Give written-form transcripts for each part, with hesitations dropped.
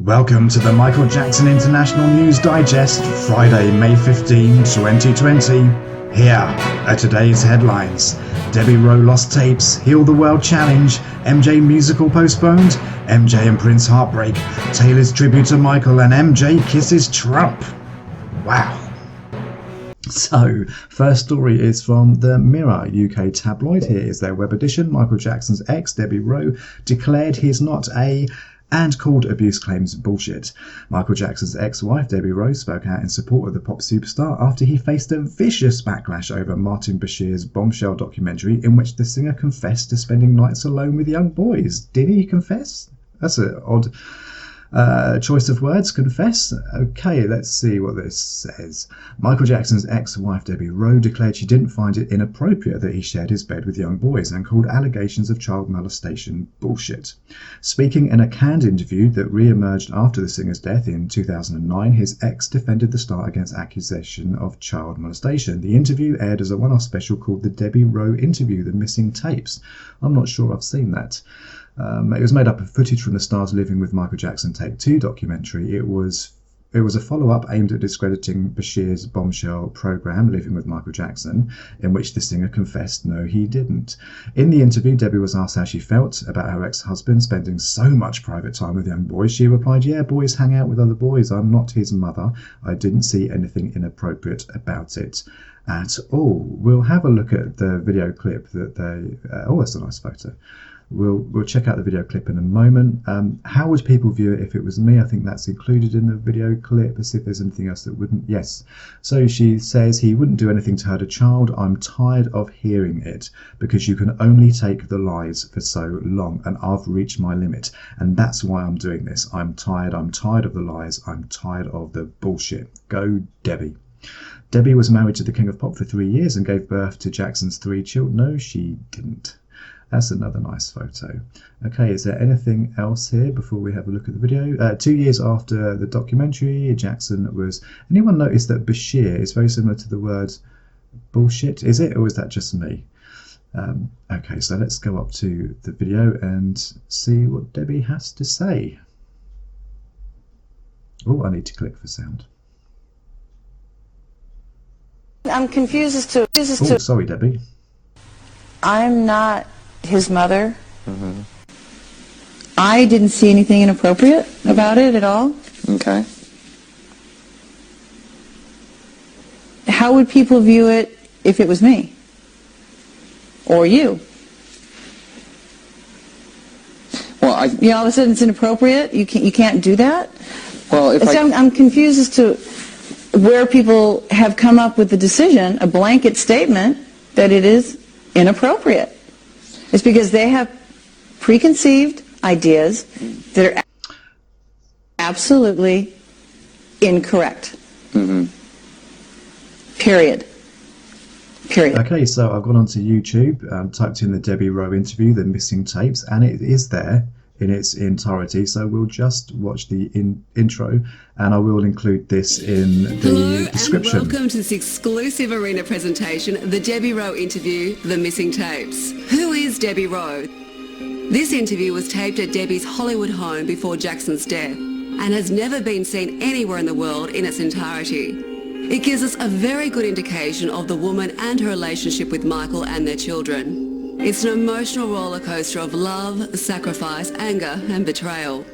Welcome to the Michael Jackson International News Digest, Friday, May 15, 2020. Here are today's headlines. Debbie Rowe lost tapes, Heal the World Challenge, MJ Musical Postponed, MJ and Prince Heartbreak, Taylor's tribute to Michael, and MJ kisses Trump. Wow. So, first story is from the Mirror UK tabloid. Here is their web edition. Michael Jackson's ex, Debbie Rowe, declared he's not a and called abuse claims bullshit. Michael Jackson's ex-wife, Debbie Rowe, spoke out in support of the pop superstar after he faced a vicious backlash over Martin Bashir's bombshell documentary in which the singer confessed to spending nights alone with young boys. Did he confess? That's an odd choice of words, confess. Okay, let's see what this says. Michael Jackson's ex-wife Debbie Rowe declared she didn't find it inappropriate that he shared his bed with young boys and called allegations of child molestation bullshit. Speaking in a canned interview that re-emerged after the singer's death in 2009, his ex defended the star against accusation of child molestation. The interview aired as a one-off special called The Debbie Rowe Interview, The Missing Tapes. I'm not sure I've seen that. It was made up of footage from the star's Living with Michael Jackson Take 2 documentary. It was a follow-up aimed at discrediting Bashir's bombshell program, Living with Michael Jackson, in which the singer confessed no, he didn't. In the interview, Debbie was asked how she felt about her ex-husband spending so much private time with young boys. She replied, "Yeah, boys hang out with other boys. I'm not his mother. I didn't see anything inappropriate about it at all." We'll have a look at the video clip that they... oh, that's a nice photo. We'll check out the video clip in a moment. How would people view it if it was me? I think that's included in the video clip. Let's see if there's anything else that wouldn't. Yes. So she says he wouldn't do anything to hurt a child. I'm tired of hearing it because you can only take the lies for so long and I've reached my limit. And that's why I'm doing this. I'm tired of the lies. I'm tired of the bullshit. Go Debbie. Debbie was married to the King of Pop for 3 years and gave birth to Jackson's 3 children. No, she didn't. That's another nice photo. Okay, is there anything else here before we have a look at the video? 2 years after the documentary, Jackson was... Anyone notice that Bashir is very similar to the word bullshit? Is it, or is that just me? Okay, so let's go up to the video and see what Debbie has to say. Oh, I need to click for sound. I'm confused as to... Oh, sorry, Debbie. I'm not his mother. I didn't see anything inappropriate about it at all. Okay. How would people view it if it was me? Or you? Well, all of a sudden it's inappropriate? You can't do that? Well, I'm confused as to where people have come up with the decision, a blanket statement, that it is inappropriate. It's because they have preconceived ideas that are absolutely incorrect. Period. Okay, so I've gone onto YouTube, typed in the Debbie Rowe interview, The Missing Tapes, and it is there in its entirety. So we'll just watch the intro, and I will include this in the description. And welcome to this exclusive arena presentation, the Debbie Rowe interview, The Missing Tapes. Who is Debbie Rowe? This interview was taped at Debbie's Hollywood home before Jackson's death and has never been seen anywhere in the world in its entirety. It gives us a very good indication of the woman and her relationship with Michael and their children. It's an emotional roller coaster of love, sacrifice, anger and betrayal.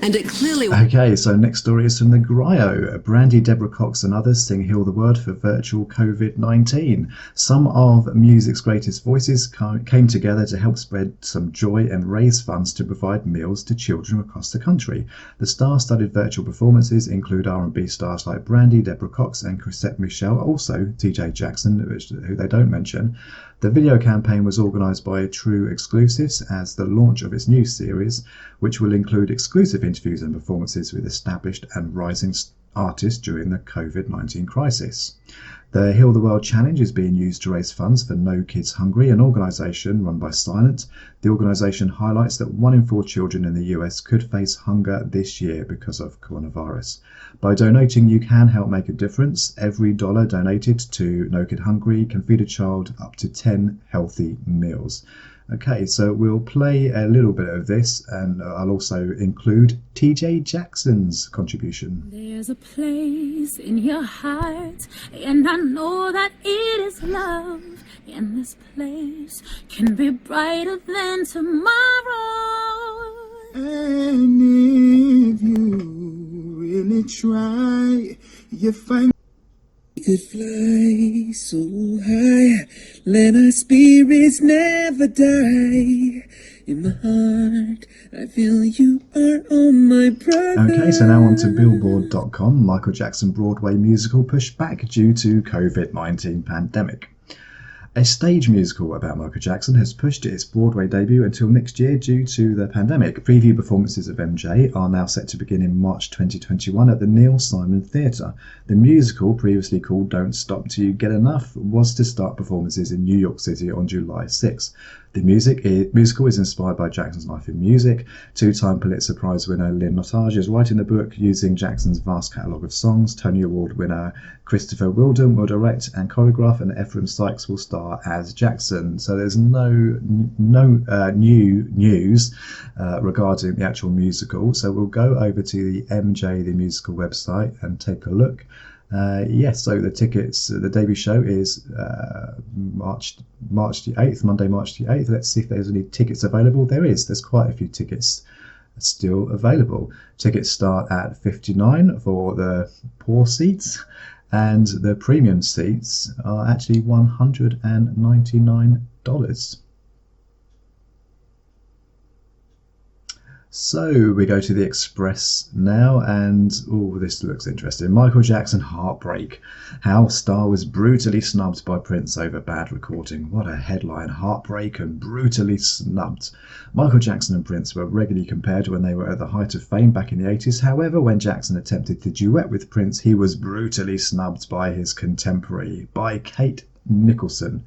And it clearly... Okay, so next story is from the Grio. Brandy, Deborah Cox and others sing Heal the World for virtual COVID-19. Some of music's greatest voices came together to help spread some joy and raise funds to provide meals to children across the country. The star-studded virtual performances include R&B stars like Brandy, Deborah Cox and Chrisette Michele, also TJ Jackson, who they don't mention. The video campaign was organised by True Exclusives as the launch of its new series, which will include exclusive interviews and performances with established and rising artists during the COVID-19 crisis. The Heal the World Challenge is being used to raise funds for No Kids Hungry, an organisation run by Silent. The organisation highlights that 1 in 4 children in the US could face hunger this year because of coronavirus. By donating, you can help make a difference. Every dollar donated to No Kid Hungry can feed a child up to 10 healthy meals. Okay, so we'll play a little bit of this, and I'll also include TJ Jackson's contribution. There's a place in your heart, and I know that it is love. And this place can be brighter than tomorrow. And if you really try, you find we could fly so high, let our spirits never die. In my heart, I feel you are on my brother. Okay, so now on to Billboard.com. Michael Jackson Broadway musical pushed back due to COVID-19 pandemic. A stage musical about Michael Jackson has pushed its Broadway debut until next year due to the pandemic. Preview performances of MJ are now set to begin in March 2021 at the Neil Simon Theatre. The musical, previously called Don't Stop Till You Get Enough, was to start performances in New York City on July 6. The musical is inspired by Jackson's life in music. Two-time Pulitzer Prize winner Lynn Nottage is writing the book using Jackson's vast catalogue of songs. Tony Award winner Christopher Wheeldon will direct and choreograph, and Ephraim Sykes will star as Jackson. So there's no new news regarding the actual musical. So we'll go over to the MJ the Musical website and take a look. Yes, so the tickets, the debut show is March the 8th, Monday, March the 8th. Let's see if there's any tickets available. There's quite a few tickets still available. Tickets start at $59 for the poor seats, and the premium seats are actually $199. So we go to the Express now, and this looks interesting. Michael Jackson Heartbreak. How star was brutally snubbed by Prince over bad recording. What a headline. Heartbreak and brutally snubbed. Michael Jackson and Prince were regularly compared when they were at the height of fame back in the 80s. However, when Jackson attempted to duet with Prince, he was brutally snubbed by his contemporary, by Kate Nicholson.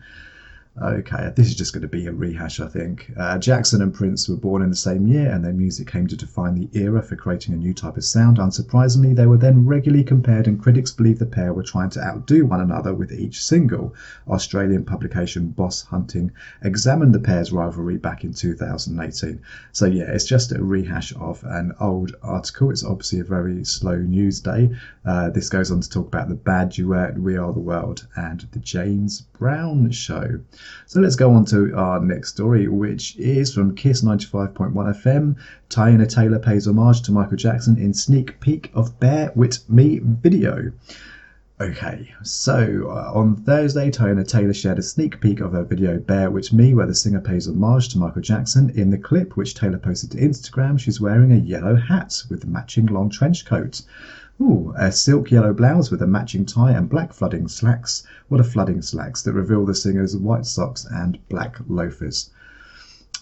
Okay, this is just going to be a rehash, I think. Jackson and Prince were born in the same year, and their music came to define the era for creating a new type of sound. Unsurprisingly, they were then regularly compared, and critics believe the pair were trying to outdo one another with each single. Australian publication Boss Hunting examined the pair's rivalry back in 2018. So yeah, it's just a rehash of an old article. It's obviously a very slow news day. This goes on to talk about the bad duet, We Are the World, and the James Brown Show. So let's go on to our next story, which is from Kiss 95.1 FM. Tiana Taylor pays homage to Michael Jackson in sneak peek of Bear With Me video. Okay, so on Thursday, Tiana Taylor shared a sneak peek of her video Bear With Me, where the singer pays homage to Michael Jackson. In the clip, which Taylor posted to Instagram, she's wearing a yellow hat with matching long trench coat. A silk yellow blouse with a matching tie and black flooding slacks. What a flooding slacks that reveal the singer's white socks and black loafers.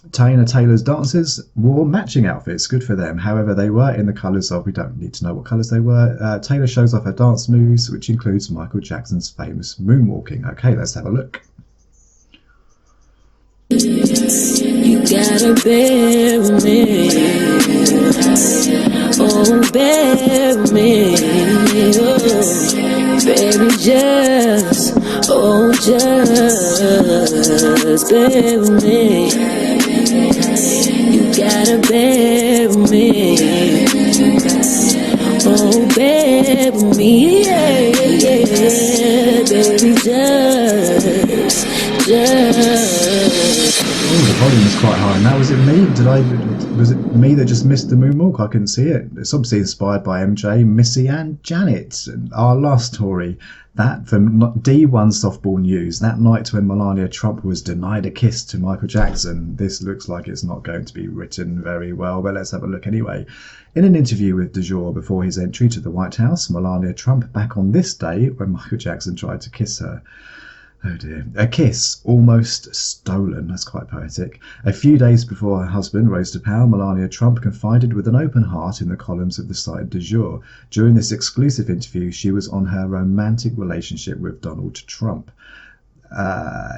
Tiana Taylor's dancers wore matching outfits, good for them. However, they were in the colours of, we don't need to know what colours they were. Taylor shows off her dance moves, which includes Michael Jackson's famous moonwalking. Okay, let's have a look. You gotta bear with me, oh bear with me, oh baby just bear with me. You gotta bear with me, oh bear with me, yeah, baby just. The volume is quite high. Now, was it me? Was it me that just missed the moonwalk? I couldn't see it. It's obviously inspired by MJ, Missy, and Janet. Our last story, that from D1 Softball News. That night when Melania Trump was denied a kiss to Michael Jackson. This looks like it's not going to be written very well, but let's have a look anyway. In an interview with Du Jour before his entry to the White House, Melania Trump back on this day when Michael Jackson tried to kiss her. Oh dear. A kiss almost stolen. That's quite poetic. A few days before her husband rose to power, Melania Trump confided with an open heart in the columns of the site Du Jour. During this exclusive interview, she was on her romantic relationship with Donald Trump,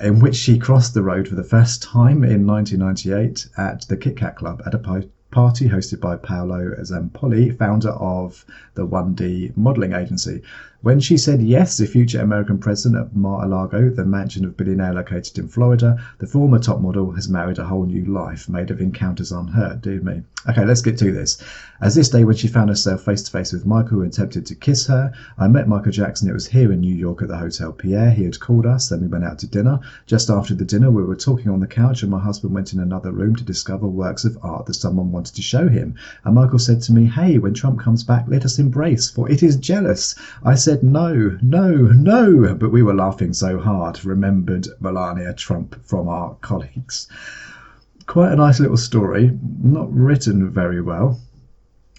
in which she crossed the road for the first time in 1998 at the Kit Kat Club at a party hosted by Paolo Zampoli, founder of the 1D modelling agency. When she said yes, the future American president of Mar-a-Lago, the mansion of billionaire located in Florida, the former top model has married a whole new life made of encounters unheard. Dear me. Okay, let's get to this. As this day when she found herself face to face with Michael and attempted to kiss her, I met Michael Jackson. It was here in New York at the Hotel Pierre. He had called us, then we went out to dinner. Just after the dinner, we were talking on the couch and my husband went in another room to discover works of art that someone wanted to show him. And Michael said to me, "Hey, when Trump comes back, let us embrace, for it is jealous." I said, "No, no, no," but we were laughing so hard, remembered Melania Trump from our colleagues. Quite a nice little story, not written very well.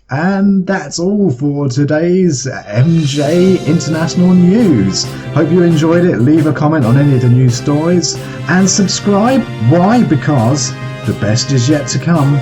And that's all for today's MJ International News. Hope you enjoyed it. Leave a comment on any of the news stories and subscribe. Why? Because the best is yet to come.